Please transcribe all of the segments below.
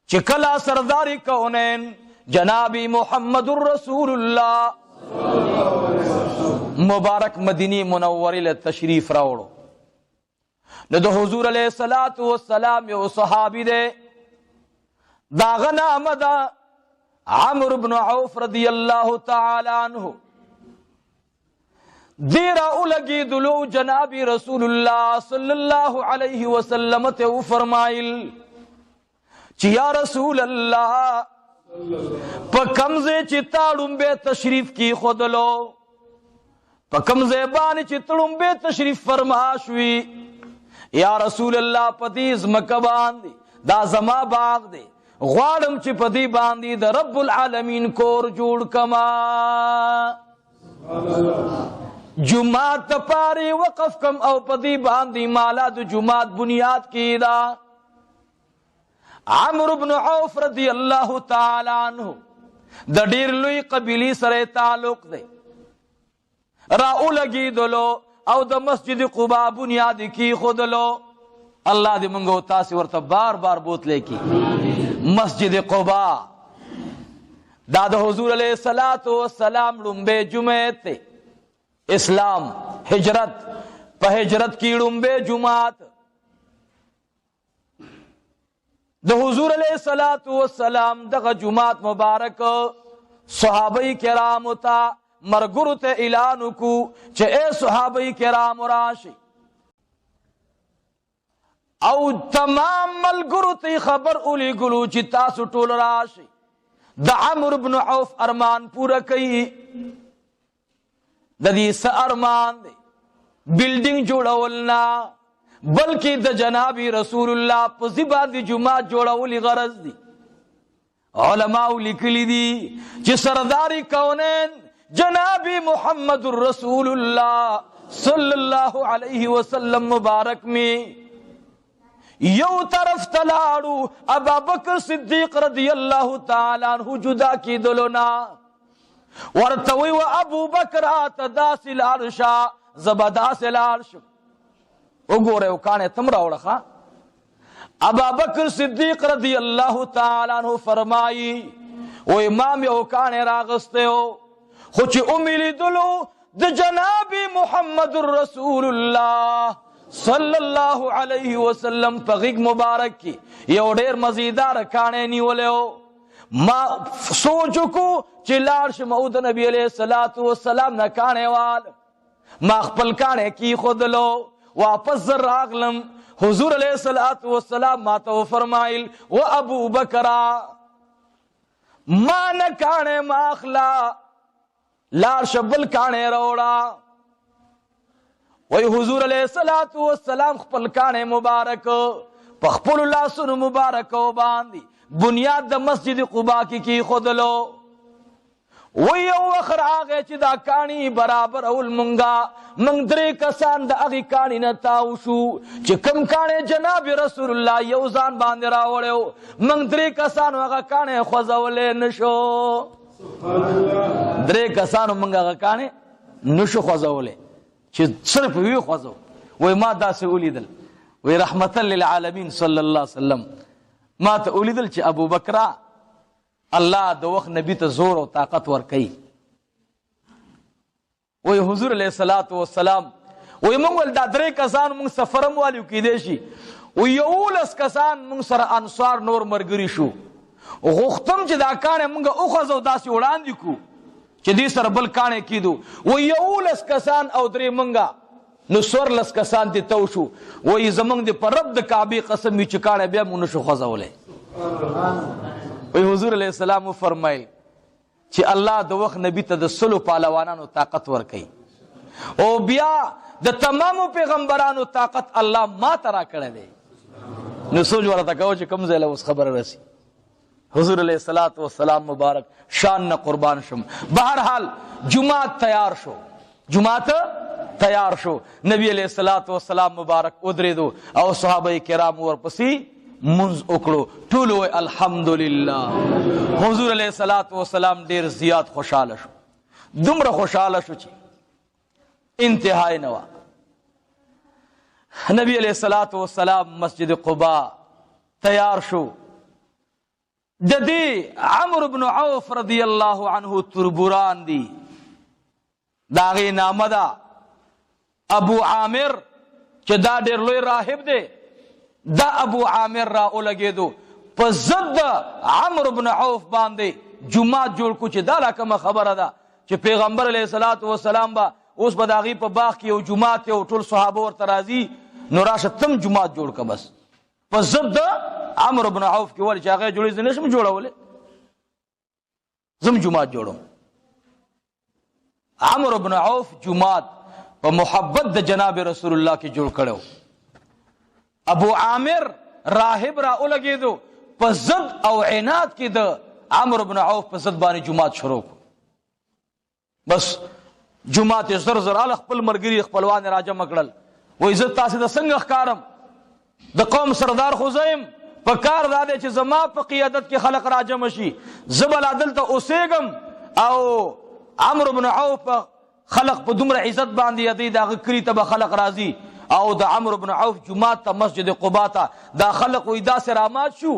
چکلا سرداری کونین جنابی محمد الرسول اللہ مبارک مدینی منوری لے تشریف راوڑو نو د حضور علیہ الصلوۃ والسلام یو صحابی دے داغنا مدا عمرو بن عوف رضی اللہ تعالی عنہ دیرا اولگی دلو جنابی رسول اللہ صلی اللہ علیہ وسلم تے فرمائل چی یا رسول اللہ پا کمزے چی تاڑم بے تشریف کی خودلو پا کمزے بانی چی تاڑم بے تشریف فرماشوی یا رسول اللہ پدیز مکہ باندی دا زما باغ دے غوارم چی پدی باندی دا رب العالمین کور جوڑ کما جماعت پاری وقف کم او پدی باندی مالا دو جماعت بنیاد کی دا عمرو بن عوف رضی اللہ تعالی عنہ دا دیر لوی قبیلی سرے تعلق دے راؤ لگی دلو او دا مسجد قباء بنیاد کی خود لو اللہ دی منگو تاسی ورطا بار بار بوت لے کی مسجد قباء دا حضور علیہ السلام لنبے جمعیت تے اسلام ہجرت پہ ہجرت کی لنبے جمعات دا حضور علیہ السلام دا جمعات مبارک صحابہ کرام تا مرگرو تے اعلانو کو چھے اے صحابہ کرام راشی او تمام ملگرو تے خبر اولی گلو چی تاسو ٹول راشی دا عمرو بن عوف ارمان پورا کئی دا دیسا ارمان دے بلڈنگ جوڑاولنا بلکہ دا جنابی رسول اللہ پزیبا دی جماعت جوڑاولی غرض دی علماء لکلی دی چی سرداری کونین جنابی محمد الرسول اللہ صلی اللہ علیہ وسلم مبارک میں یو طرف تلاڑو ابا بکر صدیق رضی اللہ تعالیٰ عنہ جدا کی دلونا ورطوی و ابو بکر آتا داسی العرشا زبداسی العرش اگو رہے وکانے تمرا اوڑخا ابا بکر صدیق رضی اللہ تعالیٰ عنہ فرمائی وہ امام وکانے راغستے ہو خوچ امیلی دلو د جنابی محمد الرسول اللہ صلی اللہ علیہ وسلم پغیق مبارک کی یو دیر مزیدار کانے نیولے ہو ما سوچو کو چلارش مود نبی علیہ السلام نہ کانے وال ما خپل کانے کی خود لو واپس زر راغلم حضور علیہ السلام ما تو فرمائل و ابو بکرہ ما نہ کانے ما اخلا لار شبل کانے روڑا وی حضور علیہ السلام خپل کانے مبارک پخپل اللہ سن مبارک و باندی بنیاد دا مسجد قباء کی خود لو وی او اخر آگے چی دا کانی برابر اول منگا منگ درے کسان دا اغی کانی نتاوشو چی کم کانے جناب رسول اللہ یوزان باندی راوڑے ہو منگ درے کسان اغا کانے خوزولے نشو درے کسانو منگا غکانے نشو خوزولے چی صرف وی خوزو وی ما دا سے اولی دل وی رحمتا للعالمین صلی اللہ علیہ وسلم ما تا اولی دل چی ابو بکرہ اللہ دو وقت نبی تا زور و طاقت ورکی وی حضور علیہ السلام وی منگل دا درے کسان منگ سفرم والیو کی دیشی وی یولس کسان منگ سر انصار نور مرگری شو غختم چی دا کانے منگا اخوزو دا سی اڑان دی کو چی دی سر بل کانے کی دو وہ یولس کسان او دری منگا نسور لس کسان دی توشو وہی زمانگ دی پر رب دی کعبی قسم می چکانے بیا منشو خوزو لے وہی حضور علیہ السلام فرمائل چی اللہ دو وقت نبی تا دا سلو پالوانانو طاقت ورکی او بیا دا تمامو پیغمبرانو طاقت اللہ ما ترا کرے دے نسوج ورطا کہو چی کم زیلہ اس خبر رسی حضور علیہ السلام مبارک شان نہ قربان شم بہرحال جماعت تیار شو جماعت تیار شو نبی علیہ السلام مبارک ادرے دو او صحابہ کرام ورپسی منز اکڑو ٹولو الحمدللہ حضور علیہ السلام دیر زیاد خوشحال شو دمر خوشحال شو چی انتہائی نوا نبی علیہ السلام مسجد قباء تیار شو ددی عمرو بن عوف رضی اللہ عنہ تربوران دی داغی نامه دا ابو عامر چې دا ډیر لوی راهب دی دا ابو عامر را اولګېدو په ضد عمرو بن عوف باندې جماعت جوړ کو چې دا لا کومه خبره ده چې پیغمبر علیه الصلاۃ والسلام با اوس به د هغې په باغ کې یو جماعت یو ټول صحابه ورته راځي نو راشه تم جماعت جوړ که بس په ضد د عمرو بن عوف کې ولې چې هغه جوړوي زه نشم جوړولی زم جماعت جوړوم عمرو بن عوف جماعت په محبت د جناب رسول الله کې جوړ کړو ابو عامر راهب را اولګېدو په ضد او عناد کې د عمرو بن عوف په ضد باندې جماعت شروع کړو بس جماعت زر زر ال خپل مرګري خپلوان راجم کړل و عزت تاسو د څنګه ښکارم د قوم سردار خزیم په کار دا دی چې زما په قیادت کې خلق راجم شي زبل عدل ته اوسېږم او عمرو بن عوف خلق په دومره عزت باندې یادی دا کری ته به خلق راضي او د عمرو بن عوف جماعت ته مسجد قباء ته دا خلق وې دا سرامات شو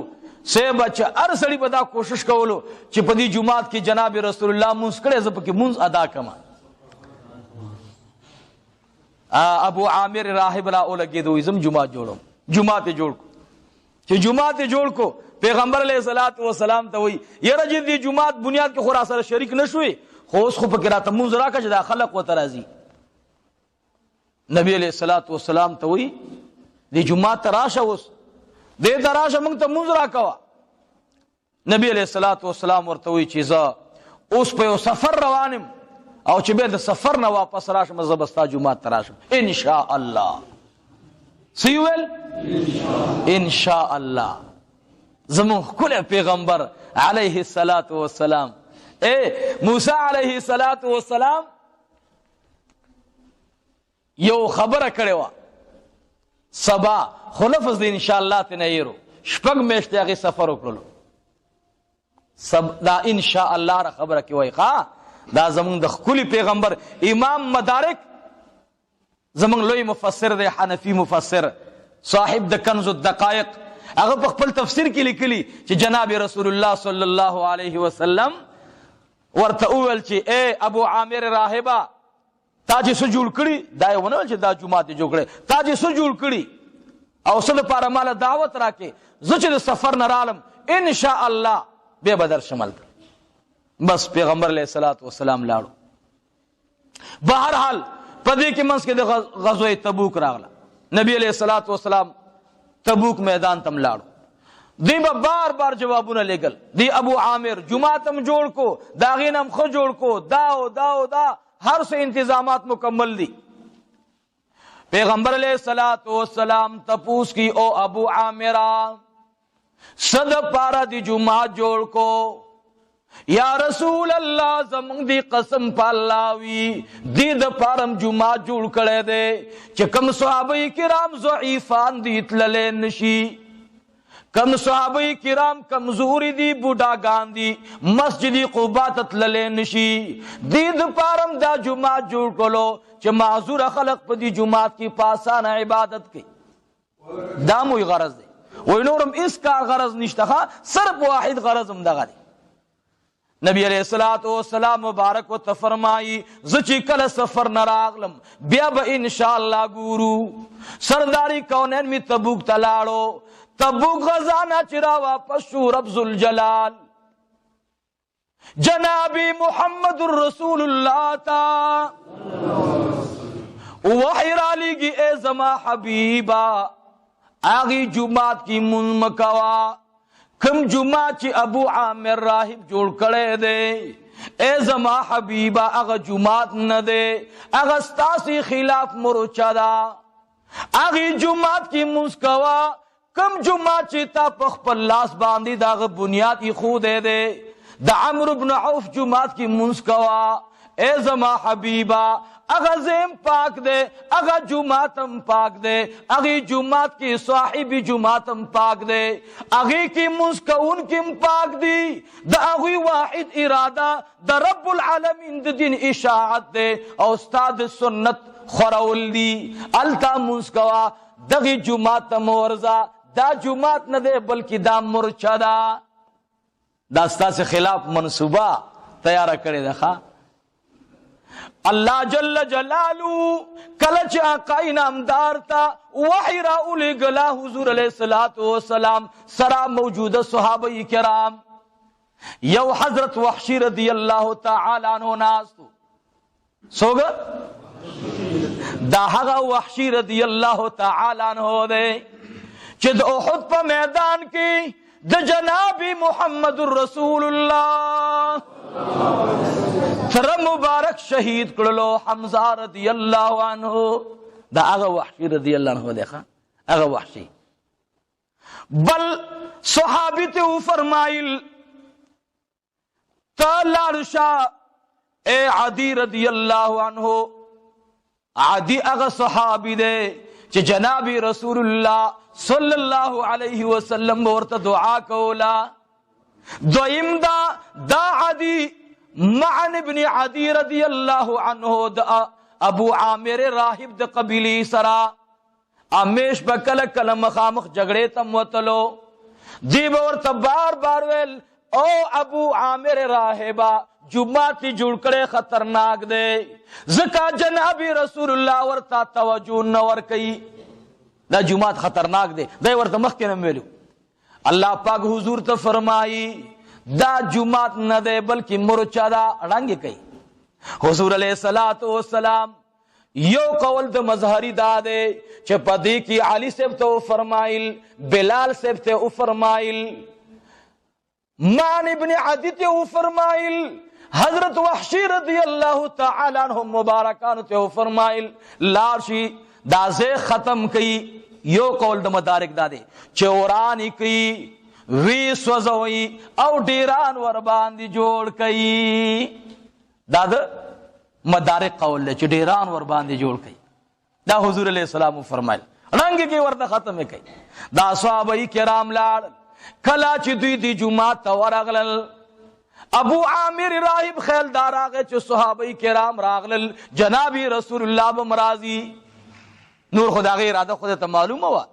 سیب چې هر سړي به دا کوشش کولو چې په دې جماعت کې جناب رسول الله مونږ کړي زه پکې مونږ ادا کما ابو عامر راهب را اولګېدو زم جماعت جوړم جماعت جوړ کو چې جماعت جوړ کو پیغمبر علیه الصلاۃ والسلام ته وی یره چې دې جماعت بنیاد کې خورا سره شریک نشوي خو اوس خو پکې راته مونږ راکړه چې دا خلق و ترازی نبی علیہ الصلوۃ والسلام ته وی دی جمعه تراشه اوس دې تراشه موږ ته مونږ راکوا نبی علیہ الصلوۃ والسلام ورته وی چې زه اوس په سفر روانم او چې به د سفر نه واپس راشم زبستا جمعه تراشم ان شاء الله سیول ان شاء الله زمو کله پیغمبر علیه الصلوۃ والسلام موسی علیه الصلوۃ والسلام یو خبره کړې وه سبا خو لفظ د انشاءالله ته نه یېرو شپږ میاشتې هغې سفر وکړلو دا انشاءالله را خبره کې وایي دا زمونږ د ښکلي پیغمبر امام مدارک زمونږ لوی مفسر دی حنفي مفسر صاحب د کنز الدقایق هغه په خپل تفسیر کې لیکلي چې جناب رسول الله صلی الله علیه وسلم ورته وویل چې اے ابو عامر راهبه تا چې څه جوړ کړي دا یې ونه ویل چې دا جومات یې جوړ کړی تا چې څه جوړ کړي او څه دپاره ماله دعوت راکې زه چې د سفر نه رالم انشاء الله بیا به درشم هلته بس پیغمبر علیه الصلاۃ والسلام لاړو بهرحال په دې کې منځ کې د غزوه تبوک راغله نبی علیه الصلاۃ والسلام تبوک میدان تم لاړو دی به بار بار جوابونه لګل دی ابو عامر جماعت هم جوړ کو دا غین هم خو جوړ کو دا او دا او دا ہر سے انتظامات مکمل دی پیغمبر علیہ الصلوۃ والسلام تپوس کی او ابو عامرہ صد پارا دی جمعہ جوڑ کو یا رسول اللہ زمانگ دی قسم پالاوی دی دا پارم جمعہ جوڑ کڑے دے چکم صحابہ کرام ضعیفان دی اتللے نشی کم صحابہ کرام کمزوری دی بوډا گاندی مسجد قباء تتللے نشی دید پارم دا جماعت جوړ کولو چې معذور خلق په دی جماعت کی پاسانه عبادت کی دا موی غرض دی وی نورم اس کا غرض نشتخا صرف واحد غرض هم دغه دی نبی علیہ الصلوۃ والسلام مبارک و تفرمائی زچی کل سفر نراغلم بیا با انشاءاللہ گورو سرداری کونین می تبوک تلاڑو تبوک غزانہ چرا واپس شو رب ذوالجلال جنابی محمد الرسول اللہ تا وحی رالی گی اے زما حبیبا آغی جماعت کی منمکوا کم جماعت چی ابو عامر راہب جوڑ کڑے دے اے زما حبیبا اغا جماعت ندے اغا ستاسی خلاف مرچا دا آغی جماعت کی منسکوا کم جماعت چی تا پخپل لاس باندی دا اغا بنیادی خود دے دا عمرو بن عوف جماعت کی منسکوا اے زما حبیبا اغا زیم پاک دے اغا جماعتم پاک دے اغی جماعت کی صاحبی جماعتم پاک دے اغی کی مسکون کم پاک دی دا اغی واحد ارادہ دا رب العالمین دا دین اشاعت دے او استاد سنت خورول دی التا مسکوا دغی جماعتم ورزا دا جماعت ندے بلکہ دا مرچہ دا دا ستاسو خلاف منصوبه تیار کړی ده. الله جل جلالو کله چې آقا انعامدار تا وحی را اولګلا حضور علیہ الصلوۃ والسلام سره موجوده صحابه کرام یو حضرت وحشی رضی الله تعالی عنہ ناستو سوګ دا هغه وحشی رضی الله تعالی عنہ دی چې د احد په میدان کې د جناب محمد رسول الله تر مبارک شهید کړلو حمزه رضی الله عنه. دا هغه وحشی رضی الله عنه دی. هغه وحشی بل صحابی ته فرمایل تلارشا اے عدی رضی اللہ عنہ. عدی اغا صحابی دے چھ جناب رسول اللہ صلی اللہ علیہ وسلم ورطا دعا کولا. دویم دا عدی معن ابن عدی رضی اللہ عنہ دا ابو عامر راہب دا قبیلی سرا امیش بکل کل مخامخ جگڑے تم وطلو دیب ورطا بار بار ویل او ابو عامر راہبہ جمعاتی جوڑ کرے خطرناک دے زکا جنابی رسول اللہ ورطا توجہ نور کئی دا جمعات خطرناک دے دا ورطا مخ کے نمیلو. اللہ پاک حضور تا فرمائی دا جمعات نہ دے بلکہ مرچا دا رنگ کئی. حضور علیہ السلام یو قول دا مظہری دا دے چھ پدی کی علی صاحب تو فرمائل بلال صاحب تے فرمائل مان ابن عدی تے فرمائل حضرت وحشی رضی اللہ تعالی عنہ مبارکان تے فرمائل لارشی دازے ختم کئی. یو قول دا مدارک دا دے چورانی کئی وی سوزوئی او ڈیران وربان دی جوڑ کئی. دا مدارک قول لے چھ ڈیران وربان دی جوڑ کئی. دا حضور علیہ السلام فرمائل رنگ کی ورد ختم کئی. دا صحابہ کرام لار کلا چی دوی دی جمعات ورغلل ابو عامر راہب خیل دار آگے چو صحابہ کرام راغلل جنابی رسول اللہ بمرازی نور خدا غیر ارادہ خدا تا معلوم ہوا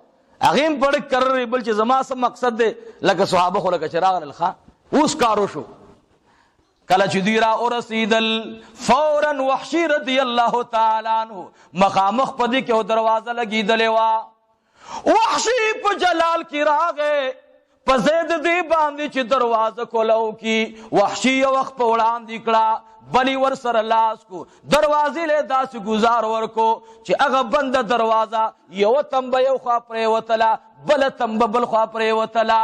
اغیم پڑھ کر رہی بلچہ زمان سب مقصد دے لکہ صحابہ خو لکہ چراغلل خان اس کارو شو کلا چی دوی را ارسیدل فوراً وحشی رضی اللہ تعالی عنہ مخامخ پدی کے دروازہ لگی دلیوا وحشی پا جلال کی راگے پزید دی باندی چی دروازہ کو لو کی وحشی وقت پوڑان دیکڑا بلی ور سر لاس کو دروازی لے دا سی گزار ور کو چی اگا بند دروازہ یو تنبا یو خواہ پرے وطلا بل تنبا بل خواہ پرے وطلا.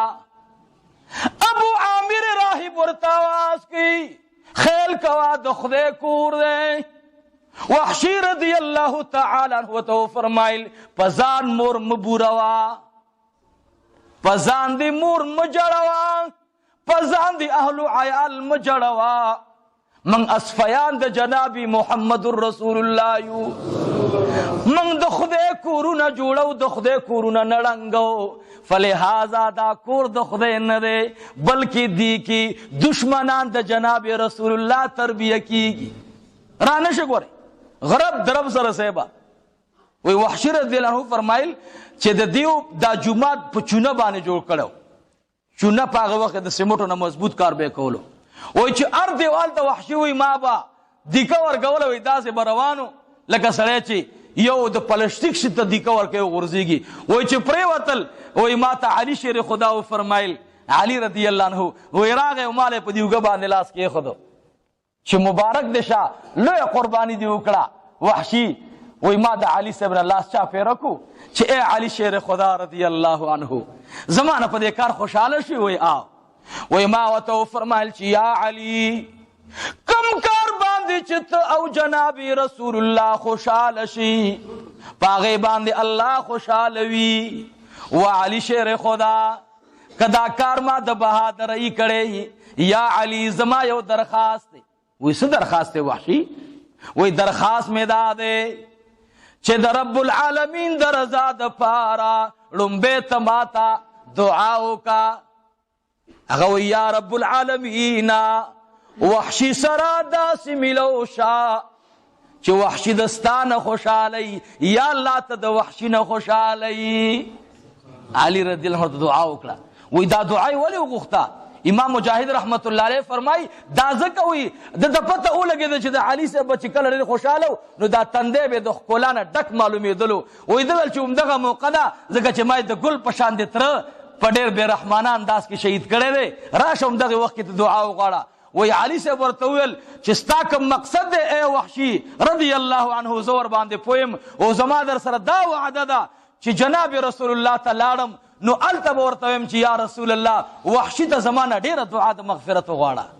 ابو عامر راہب ورتاواز کی خیل کوا دخدے کور دے. وحشی رضی اللہ تعالی عنہ تو فرمائل پزان مور مبوروا پزان دی مور مجڑوا پزان دی اہل عیال مجڑوا من اسفیان دا جنابی محمد الرسول اللہ یو من دخدے کورونا جوڑو دخدے کورونا نڑنگو فلہذا دا کور دخدے ندے بلکہ دی کی دشمنان دا جنابی رسول اللہ تربیہ کی رانش گورے غرب درب سر سیبا وی وحشی رضی اللہ عنہ فرمائل چه د دیو دا جمعات په چونه باندې جوړ کړو. چونه په هغه وخت د سیمټو نه مضبوط کار به کولو. وای چې ار دیوال ته وحشي وای ما با دیکه ورګول وای داسې بروانو لکه سړی چې یو د پلاسټیک شي ته دیکه ورکوي غورځيږي. وای چې پرې وتل وای ما ته علي شیر خدا و فرمایل علي رضی الله عنه وای راغه مال په دیوګه باندې لاس کې خدو چې مبارک دشه لوی قرباني دی وکړه. وحشي وای ما د علي صاحب الله چا پیرکو چې اے علی شیر خدا رضی اللہ عنہ زمانہ پا دے کار خوشحال شوی وی آو وی ما وطو فرمائل چی یا علی کم کار باندی چت او جنابی رسول اللہ خوشحال شی پاغی باندی اللہ خوشحال وی و علی شیر خدا کدا کار ما د بہادرئی کڑے یا علی زما یو درخواست دے وی سو درخواست دے وحشی وی درخواست میں دا دے چه در رب العالمین در رضا د پارا لنبے تماتا دعاو کا اگو یا رب العالمین وحشی سرا داسی ملو شا چه وحشی دستان خوشالی یا اللہ تا دا وحشی نا خوشالی. علی رضی اللہ عنہ دعاو کلا وی دا دعای ولی وغختا امام مجاهد رحمت الله علیه فرمای دا ځکه وي د پته ولګېده چې د علي صاحب به چې کله ډېر خوشحاله نو دا تندی به د ښکلا نه ډک معلومېدلو. وایي ده ویل چې همدغه موقع ده ځکه چې ما یې د ګل په شان د تره په ډېر بېرحمانه انداز کې شهید کړی دی، راشه همدغې وخت کې ته دعا وغواړه. وایي علي صاحب ورته وویل چې ستا کوم مقصد دی ای وحشي رضی الله عنه زه ورباندې پویم او زما در سره دا وعده ده چې جناب رسول الله ته لاړم نو هلته به ورته ویم چې یا رسول الله وحشي ته زما نه ډېره دعا د مغفرت وغواړه.